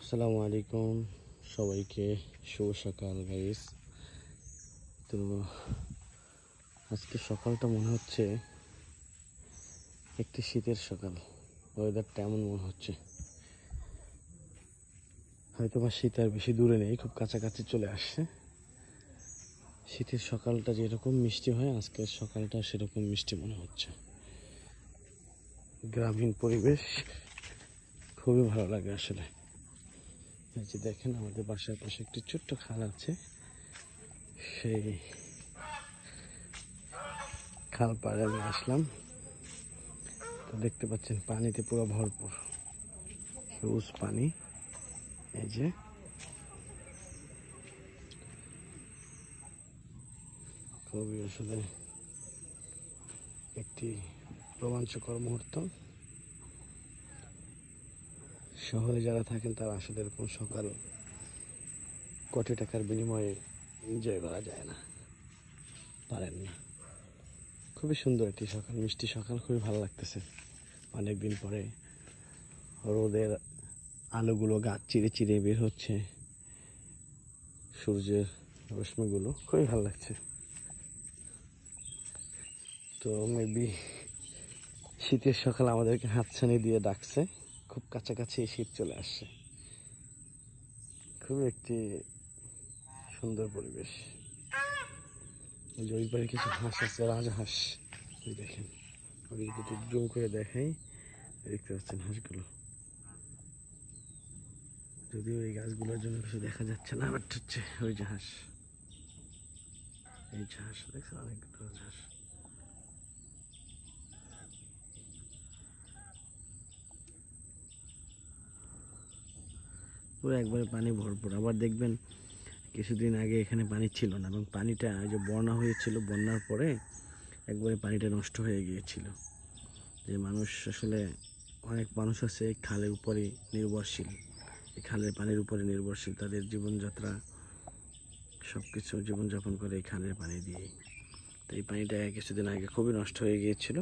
আসসালামু আলাইকুম সবাইকে শুভ সকাল গাইস। তো আজকে সকালটা মনে হচ্ছে একটি শীতের সকাল। ওয়েদারটা এমন মনে হচ্ছে হয়তো বা শীত আর বেশি দূরে নেই, খুব কাছাকাছি চলে আসছে। শীতের সকালটা যেরকম মিষ্টি হয় আজকের সকালটা সেরকম মিষ্টি মনে হচ্ছে। গ্রামীণ পরিবেশ খুবই ভালো লাগে আসলে। এই যে দেখেন আমাদের বাসার পাশে একটি ছোট্ট খাল আছে, সেই খাল পাড়ে আমি আসলাম। তো দেখতে পাচ্ছেন পানিতে পুরো ভরপুর, সবুজ পানি। এই যে খুবই আসলে একটি রোমাঞ্চকর মুহূর্ত। শহরে যারা থাকেন তারা আসলে এরকম সকাল কোটি টাকার বিনিময়ে এনজয় করা যায় না, পারেন না। খুবই সুন্দর একটি সকাল, মিষ্টি সকাল, খুবই ভালো লাগতেছে। অনেকদিন পরে রোদের আলোগুলো গাছ চিরে চিরে বের হচ্ছে, সূর্যের রশ্মিগুলো খুবই ভালো লাগছে। তো মেবি শীতের সকাল আমাদেরকে হাতছানি দিয়ে ডাকছে, খুব কাছাকাছি শীত চলে আসছে। খুবই একটি সুন্দর পরিবেশ। ওই পারে কিছু হাঁস আছে, রাজহাঁস। ওই দেখেন, ওই দুটো জুম করে দেখাই, দেখতে পাচ্ছেন হাঁসগুলো। যদিও এই গাছগুলোর জন্য কিছু দেখা যাচ্ছে না, বাট হচ্ছে ওই যে হাঁস, এই যে হাঁস দেখছেন, অনেকগুলো হাঁস। পুরো একবারে পানি ভরপুর। আবার দেখবেন কিছুদিন আগে এখানে পানি ছিল না, এবং পানিটা যে বন্যা হয়েছিল, বন্যার পরে একবারে পানিটা নষ্ট হয়ে গিয়েছিল। যে মানুষ আসলে, অনেক মানুষ আছে এই খালের উপরে নির্ভরশীল, এই খালের পানির উপরে নির্ভরশীল। তাদের জীবনযাত্রা সব কিছু জীবনযাপন করে এই খালের পানি দিয়েই। তো এই পানিটা কিছুদিন আগে খুবই নষ্ট হয়ে গিয়েছিল,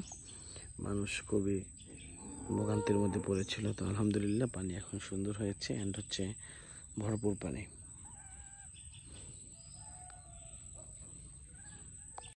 মানুষ খুবই ভোগান্তির মধ্যে পড়েছিল। তো আলহামদুলিল্লাহ পানি এখন সুন্দর হয়েছে, অ্যান্ড হচ্ছে ভরপুর পানি।